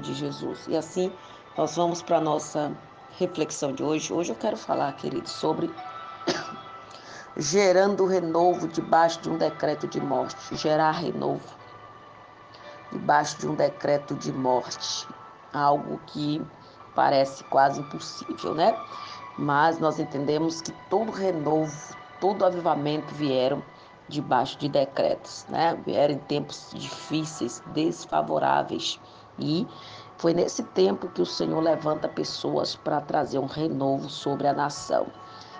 de Jesus. E assim, nós vamos para a nossa reflexão de hoje. Hoje eu quero falar, querido, sobre gerando renovo debaixo de um decreto de morte. Gerar renovo debaixo de um decreto de morte. Algo que parece quase impossível, né? Mas nós entendemos que todo renovo, todo avivamento vieram debaixo de decretos, né? Vieram em tempos difíceis, desfavoráveis. E foi nesse tempo que o Senhor levanta pessoas para trazer um renovo sobre a nação.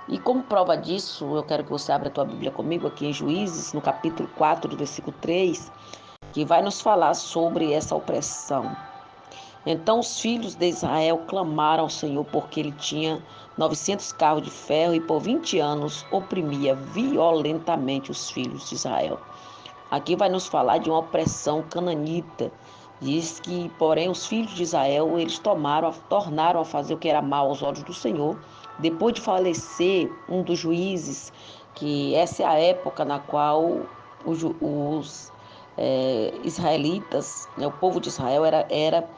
E como prova disso, eu quero que você abra a tua Bíblia comigo aqui em Juízes, no capítulo 4, do versículo 3, que vai nos falar sobre essa opressão. Então os filhos de Israel clamaram ao Senhor porque ele tinha 900 carros de ferro e por 20 anos oprimia violentamente os filhos de Israel. Aqui vai nos falar de uma opressão cananita. Diz que, porém, os filhos de Israel, eles tornaram a fazer o que era mal aos olhos do Senhor. Depois de falecer um dos juízes, que essa é a época na qual os israelitas, né, o povo de Israel era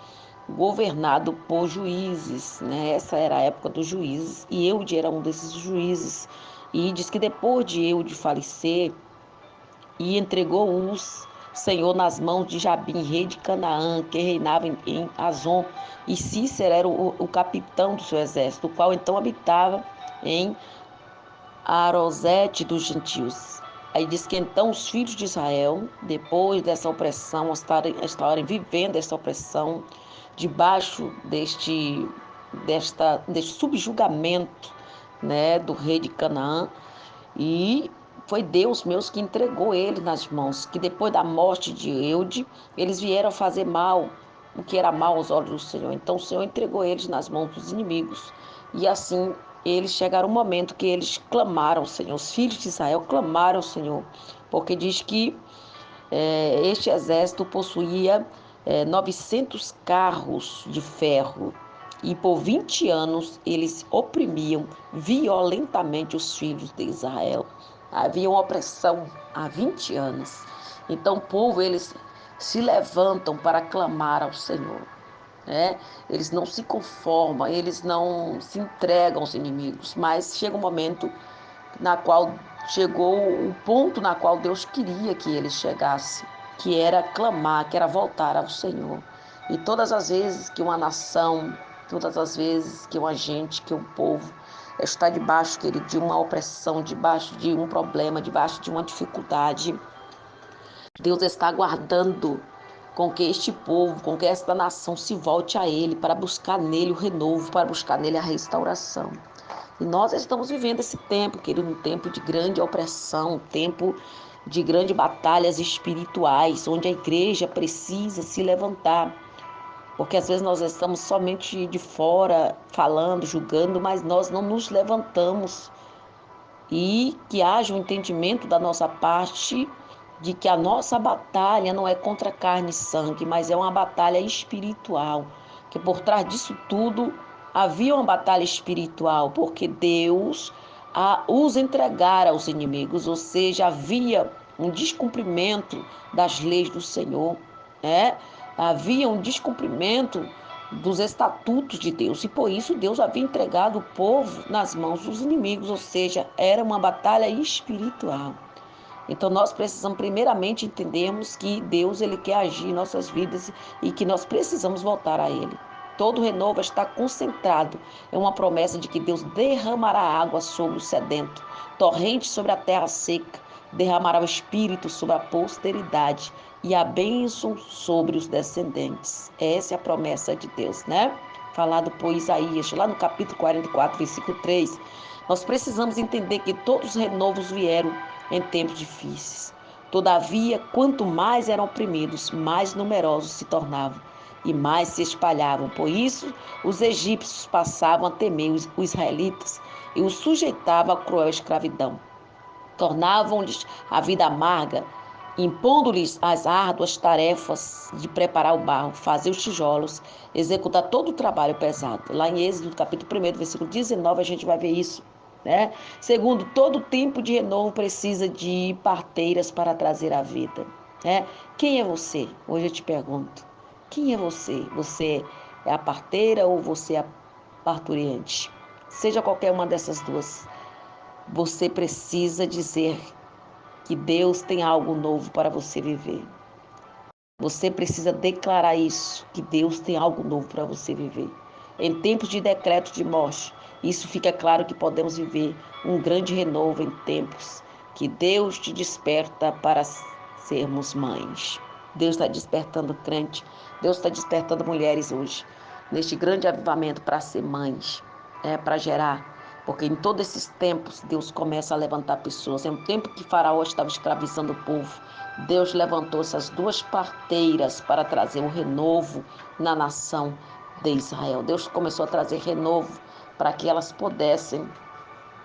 governado por juízes, né? Essa era a época dos juízes e Eude era um desses juízes. E diz que depois de Eude falecer, e entregou os Senhor nas mãos de Jabim, rei de Canaã, que reinava em Azon, e Cícera era o capitão do seu exército, o qual então habitava em Arosete dos gentios. Aí diz que então os filhos de Israel, depois dessa opressão, estarem vivendo essa opressão, debaixo deste subjugamento, né, do rei de Canaã, e foi Deus mesmo que entregou ele nas mãos, que depois da morte de Eude, eles vieram fazer mal, o que era mal aos olhos do Senhor. Então o Senhor entregou eles nas mãos dos inimigos. E assim, eles chegaram um momento que eles clamaram ao Senhor, os filhos de Israel clamaram ao Senhor, porque diz que este exército possuía 900 carros de ferro e por 20 anos eles oprimiam violentamente os filhos de Israel. Havia uma opressão há 20 anos. Então o povo, eles se levantam para clamar ao Senhor. Né? Eles não se conformam, eles não se entregam aos inimigos, mas chega um momento na qual chegou o ponto na qual Deus queria que eles chegassem, que era clamar, que era voltar ao Senhor. E todas as vezes que uma nação, todas as vezes que uma gente, que um povo está debaixo, querido, de uma opressão, debaixo de um problema, debaixo de uma dificuldade, Deus está aguardando com que este povo, com que esta nação se volte a Ele, para buscar nele o renovo, para buscar nele a restauração. E nós estamos vivendo esse tempo, querido, um tempo de grande opressão, um tempo de grandes batalhas espirituais, onde a igreja precisa se levantar. Porque às vezes nós estamos somente de fora, falando, julgando, mas nós não nos levantamos. E que haja um entendimento da nossa parte de que a nossa batalha não é contra carne e sangue, mas é uma batalha espiritual. Que por trás disso tudo havia uma batalha espiritual, porque Deus os entregara aos inimigos, ou seja, havia um descumprimento das leis do Senhor, né? Havia um descumprimento dos estatutos de Deus, e por isso Deus havia entregado o povo nas mãos dos inimigos, ou seja, era uma batalha espiritual. Então nós precisamos primeiramente entendermos que Deus, ele quer agir em nossas vidas e que nós precisamos voltar a Ele. Todo renovo está concentrado em uma promessa de que Deus derramará água sobre o sedento, torrente sobre a terra seca, derramará o Espírito sobre a posteridade e a bênção sobre os descendentes. Essa é a promessa de Deus, né? Falado por Isaías, lá no capítulo 44, versículo 3. Nós precisamos entender que todos os renovos vieram em tempos difíceis. Todavia, quanto mais eram oprimidos, mais numerosos se tornavam e mais se espalhavam. Por isso, os egípcios passavam a temer os israelitas e os sujeitavam à cruel escravidão. Tornavam-lhes a vida amarga, impondo-lhes as árduas tarefas de preparar o barro, fazer os tijolos, executar todo o trabalho pesado. Lá em Êxodo, capítulo 1, versículo 19, a gente vai ver isso. Né? Segundo, todo tempo de renovo precisa de parteiras para trazer a vida. Né? Quem é você? Hoje eu te pergunto. Quem é você? Você é a parteira ou você é a parturiente? Seja qualquer uma dessas duas, você precisa dizer que Deus tem algo novo para você viver. Você precisa declarar isso, que Deus tem algo novo para você viver. Em tempos de decreto de morte, isso fica claro que podemos viver um grande renovo em tempos que Deus te desperta para sermos mães. Deus está despertando crente, Deus está despertando mulheres hoje, neste grande avivamento para ser mães, para gerar. Porque em todos esses tempos, Deus começa a levantar pessoas. É um tempo que Faraó estava escravizando o povo. Deus levantou essas duas parteiras para trazer o renovo na nação de Israel. Deus começou a trazer renovo para que elas pudessem,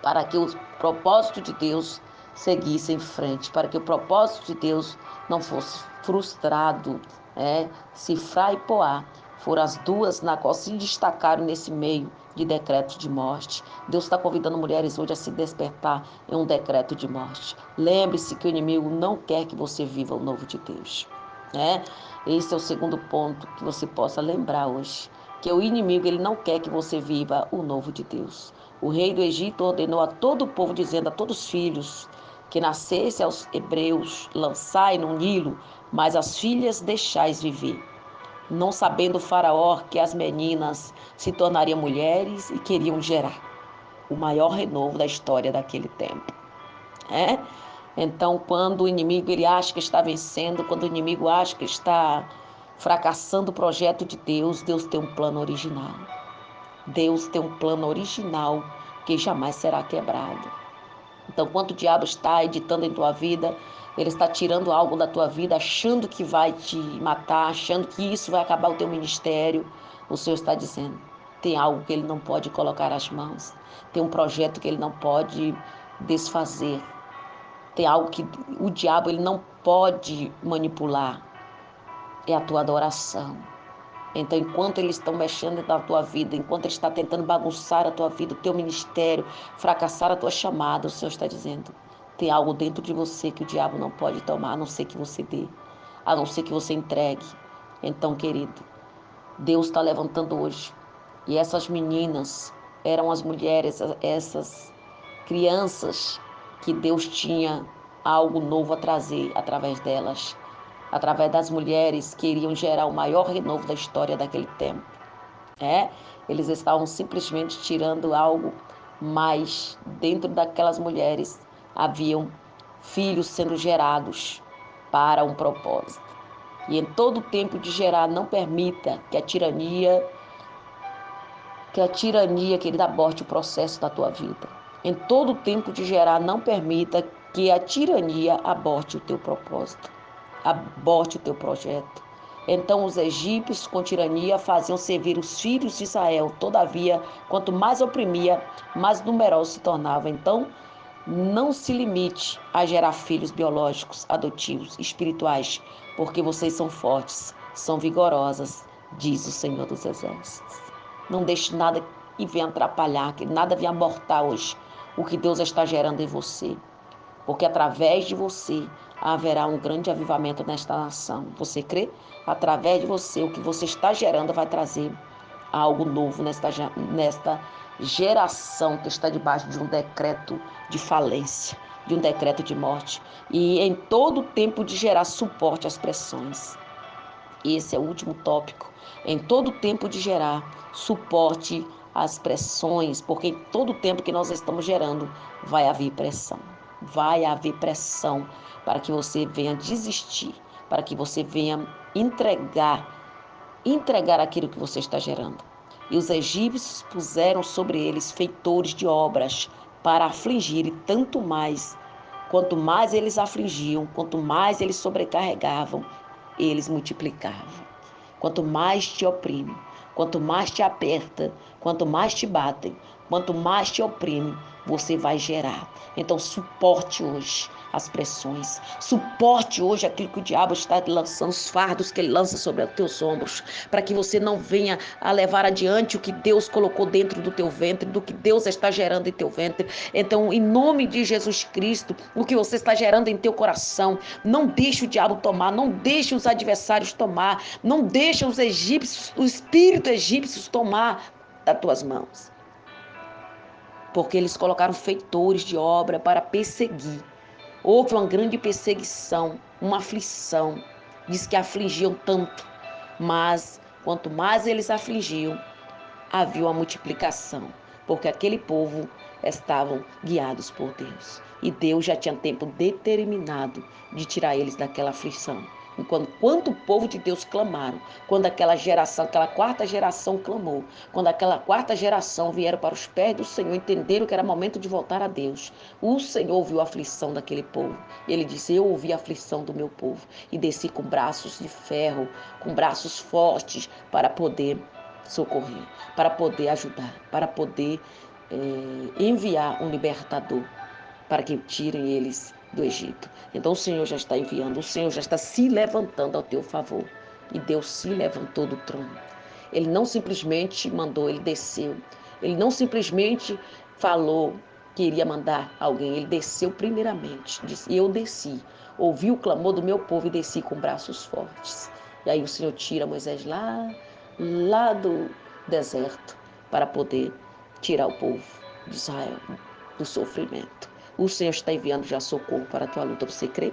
para que o propósito de Deus seguisse em frente, para que o propósito de Deus não fosse frustrado. Cifrá e Poá foram as duas na qual se destacaram nesse meio de decreto de morte. Deus está convidando mulheres hoje a se despertar em um decreto de morte. Lembre-se que o inimigo não quer que você viva o novo de Deus. Esse é o segundo ponto que você possa lembrar hoje, que o inimigo ele não quer que você viva o novo de Deus. O rei do Egito ordenou a todo o povo, dizendo a todos os filhos que nascesse aos hebreus, lançai no Nilo, mas as filhas deixais viver. Não sabendo o faraó que as meninas se tornariam mulheres e queriam gerar o maior renovo da história daquele tempo. Então, quando o inimigo ele acha que está vencendo, quando o inimigo acha que está fracassando o projeto de Deus, Deus tem um plano original. Deus tem um plano original que jamais será quebrado. Então, quando o diabo está editando em tua vida, ele está tirando algo da tua vida, achando que vai te matar, achando que isso vai acabar o teu ministério, o Senhor está dizendo, tem algo que ele não pode colocar as mãos, tem um projeto que ele não pode desfazer, tem algo que o diabo ele não pode manipular, é a tua adoração. Então, enquanto eles estão mexendo na tua vida, enquanto ele está tentando bagunçar a tua vida, o teu ministério, fracassar a tua chamada, o Senhor está dizendo, tem algo dentro de você que o diabo não pode tomar, a não ser que você dê, a não ser que você entregue. Então, querido, Deus está levantando hoje. E essas meninas eram as mulheres, essas crianças que Deus tinha algo novo a trazer através delas. Através das mulheres que iriam gerar o maior renovo da história daquele tempo. Eles estavam simplesmente tirando algo, mas dentro daquelas mulheres haviam filhos sendo gerados para um propósito. E em todo o tempo de gerar, não permita que a tirania, querida, aborte o processo da tua vida. Em todo o tempo de gerar, não permita que a tirania aborte o teu propósito, aborte o teu projeto. Então os egípcios com tirania faziam servir os filhos de Israel. Todavia, quanto mais oprimia, mais numerosos se tornavam. Então, não se limite a gerar filhos biológicos, adotivos, espirituais, porque vocês são fortes, são vigorosas, diz o Senhor dos Exércitos. Não deixe nada que venha atrapalhar, que nada venha abortar hoje o que Deus está gerando em você. Porque através de você haverá um grande avivamento nesta nação. Você crê? Através de você, o que você está gerando vai trazer algo novo nesta geração que está debaixo de um decreto de falência, de um decreto de morte. E em todo o tempo de gerar suporte às pressões. Esse é o último tópico. Em todo o tempo de gerar suporte às pressões, porque em todo o tempo que nós estamos gerando, vai haver pressão. Vai haver pressão para que você venha desistir, para que você venha entregar aquilo que você está gerando. E os egípcios puseram sobre eles feitores de obras para afligir, e tanto mais, quanto mais eles afligiam, quanto mais eles sobrecarregavam, eles multiplicavam. Quanto mais te oprime, quanto mais te aperta, quanto mais te batem, Quanto mais te oprime, você vai gerar. Então, suporte hoje as pressões. Suporte hoje aquilo que o diabo está lançando, os fardos que ele lança sobre os teus ombros, para que você não venha a levar adiante o que Deus colocou dentro do teu ventre, do que Deus está gerando em teu ventre. Então, em nome de Jesus Cristo, o que você está gerando em teu coração, não deixe o diabo tomar, não deixe os adversários tomar, não deixe os egípcios, o espírito egípcio tomar das tuas mãos. Porque eles colocaram feitores de obra para perseguir. Houve uma grande perseguição, uma aflição. Diz que afligiam tanto, mas quanto mais eles afligiam, havia uma multiplicação, porque aquele povo estavam guiados por Deus. E Deus já tinha tempo determinado de tirar eles daquela aflição. Enquanto o povo de Deus clamaram, quando aquela geração, aquela quarta geração clamou, quando aquela quarta geração vieram para os pés do Senhor, entenderam que era momento de voltar a Deus, o Senhor ouviu a aflição daquele povo. Ele disse: eu ouvi a aflição do meu povo e desci com braços de ferro, com braços fortes para poder socorrer, para poder ajudar, para poder enviar um libertador, para que tirem eles do Egito. Então o Senhor já está enviando, o Senhor já está se levantando ao teu favor. E Deus se levantou do trono. Ele não simplesmente mandou, ele desceu. Ele não simplesmente falou que iria mandar alguém, ele desceu primeiramente. Disse: eu desci, ouvi o clamor do meu povo e desci com braços fortes. E aí o Senhor tira Moisés lá do deserto para poder tirar o povo de Israel do sofrimento. O Senhor está enviando já socorro para a tua luta. Você crê?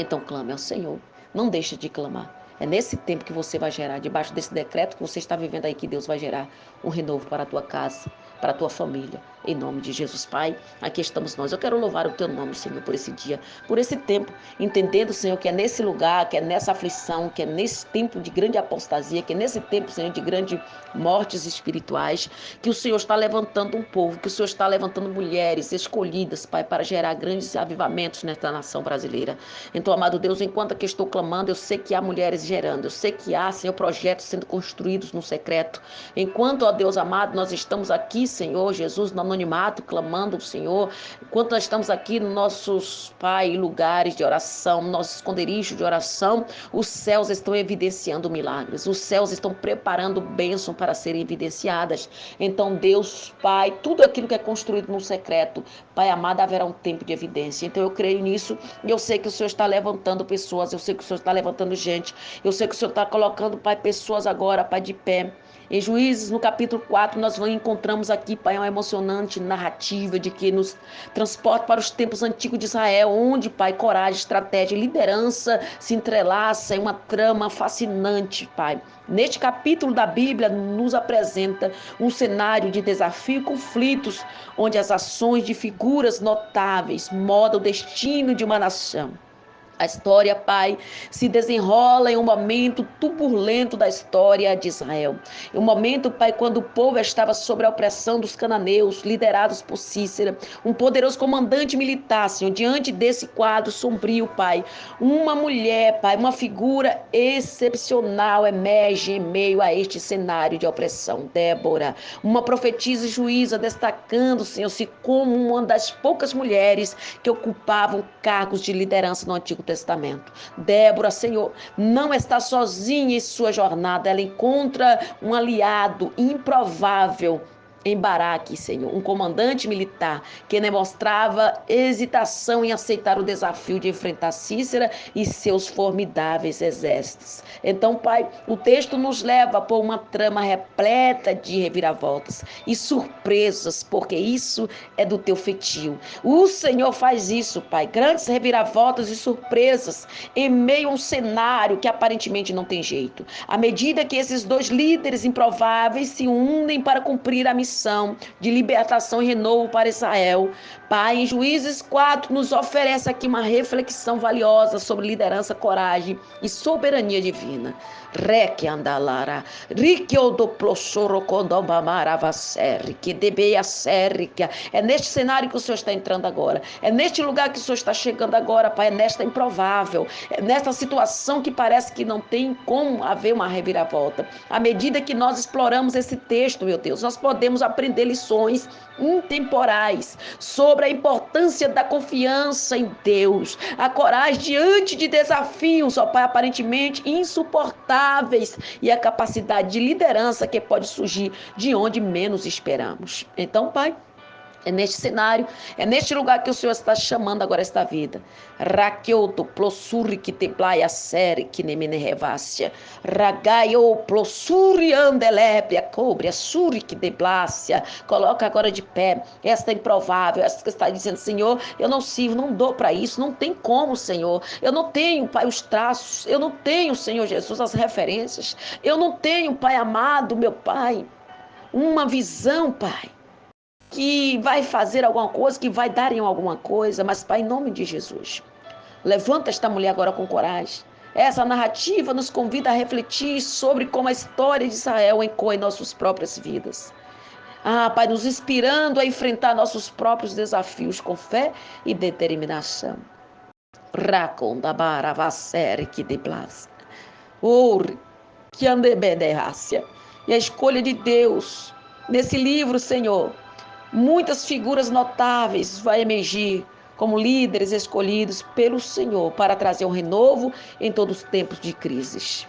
Então clame ao Senhor. Não deixe de clamar. É nesse tempo que você vai gerar, debaixo desse decreto que você está vivendo aí, que Deus vai gerar um renovo para a tua casa, para a tua família. Em nome de Jesus, Pai, aqui estamos nós. Eu quero louvar o teu nome, Senhor, por esse dia, por esse tempo, entendendo, Senhor, que é nesse lugar, que é nessa aflição, que é nesse tempo de grande apostasia, que é nesse tempo, Senhor, de grande mortes espirituais, que o Senhor está levantando um povo, que o Senhor está levantando mulheres escolhidas, Pai, para gerar grandes avivamentos nesta nação brasileira. Então, amado Deus, enquanto aqui estou clamando, eu sei que há mulheres gerando, eu sei que há, Senhor, projetos sendo construídos no secreto. Enquanto, ó Deus amado, nós estamos aqui, Senhor Jesus, no anonimato, clamando o Senhor, enquanto nós estamos aqui nos nossos, Pai, lugares de oração, nossos esconderijos de oração, os céus estão evidenciando milagres, os céus estão preparando bênção para serem evidenciadas. Então, Deus, Pai, tudo aquilo que é construído no secreto, Pai amado, haverá um tempo de evidência. Então, eu creio nisso e eu sei que o Senhor está levantando pessoas, eu sei que o Senhor está levantando gente, eu sei que o Senhor está colocando, Pai, pessoas agora, Pai, de pé. Em Juízes, no capítulo 4, nós encontramos aqui, Pai, uma emocionante narrativa de que nos transporta para os tempos antigos de Israel, onde, Pai, coragem, estratégia e liderança se entrelaçam em uma trama fascinante, Pai. Neste capítulo da Bíblia, nos apresenta um cenário de desafio e conflitos, onde as ações de figuras notáveis modam o destino de uma nação. A história, Pai, se desenrola em um momento turbulento da história de Israel. Em um momento, Pai, quando o povo estava sob a opressão dos cananeus, liderados por Cícera, um poderoso comandante militar, Senhor. Diante desse quadro sombrio, Pai, uma mulher, Pai, uma figura excepcional emerge em meio a este cenário de opressão. Débora, uma profetisa e juíza, destacando, Senhor-se como uma das poucas mulheres que ocupavam cargos de liderança no Antigo Testamento. Débora, Senhor, não está sozinha em sua jornada, ela encontra um aliado improvável em Baraque, Senhor, um comandante militar que demonstrava hesitação em aceitar o desafio de enfrentar Cícera e seus formidáveis exércitos. Então, Pai, o texto nos leva por uma trama repleta de reviravoltas e surpresas, porque isso é do teu feitio. O Senhor faz isso, Pai, grandes reviravoltas e surpresas em meio a um cenário que aparentemente não tem jeito. À medida que esses dois líderes improváveis se unem para cumprir a missão de libertação e renovo para Israel, Pai, em Juízes 4 nos oferece aqui uma reflexão valiosa sobre liderança, coragem e soberania divina. Reque andalara, riqueodoplosoro condomamara serri, que debeia serri, que é neste cenário que o Senhor está entrando agora, é neste lugar que o Senhor está chegando agora, Pai, é nesta improvável, é nesta situação que parece que não tem como haver uma reviravolta. À medida que nós exploramos esse texto, meu Deus, nós podemos aprender lições intemporais sobre a importância da confiança em Deus, a coragem diante de desafios, ó Pai, aparentemente insuportáveis, e a capacidade de liderança que pode surgir de onde menos esperamos. Então, Pai, é neste cenário, é neste lugar que o Senhor está chamando agora esta vida. Raqueuto, plossuri que te plaia sere que ne me revácia. Ragaio, plossuri andelébria, cobre, suri que te plácia. Coloca agora de pé esta improvável, esta que está dizendo, Senhor, eu não sirvo, não dou para isso, não tem como, Senhor. Eu não tenho, Pai, os traços, eu não tenho, Senhor Jesus, as referências. Eu não tenho, Pai amado, meu Pai, uma visão, Pai, que vai fazer alguma coisa, que vai dar em alguma coisa, mas, Pai, em nome de Jesus, levanta esta mulher agora com coragem. Essa narrativa nos convida a refletir sobre como a história de Israel ecoa em nossas próprias vidas. Ah, Pai, nos inspirando a enfrentar nossos próprios desafios com fé e determinação. Racondabara vassere que de blas. Oure que andebederácia. E a escolha de Deus nesse livro, Senhor, muitas figuras notáveis vão emergir como líderes escolhidos pelo Senhor para trazer um renovo em todos os tempos de crises.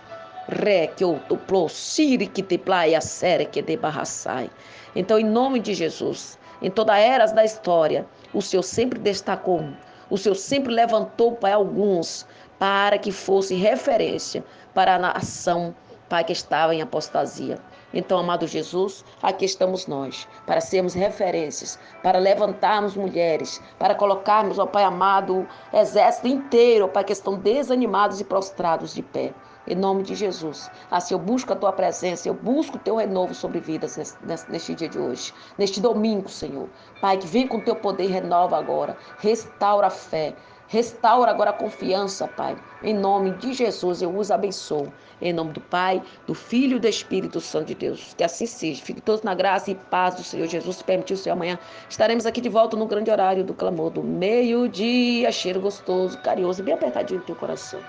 Então, em nome de Jesus, em toda a era da história, o Senhor sempre destacou, o Senhor sempre levantou para alguns para que fosse referência para a nação, Pai, que estava em apostasia. Então, amado Jesus, aqui estamos nós, para sermos referências, para levantarmos mulheres, para colocarmos, ó Pai amado, o exército inteiro, ó Pai, que estão desanimados e prostrados de pé. Em nome de Jesus. Assim eu busco a Tua presença, eu busco o Teu renovo sobre vidas neste dia de hoje, neste domingo, Senhor. Pai, que vem com o Teu poder e renova agora, restaura a fé, restaura agora a confiança, Pai. Em nome de Jesus, eu os abençoo. Em nome do Pai, do Filho e do Espírito Santo de Deus. Que assim seja. Fiquem todos na graça e paz do Senhor Jesus. Se permitir o Senhor, amanhã estaremos aqui de volta no grande horário do clamor do meio-dia. Cheiro gostoso, carinhoso e bem apertadinho no teu coração.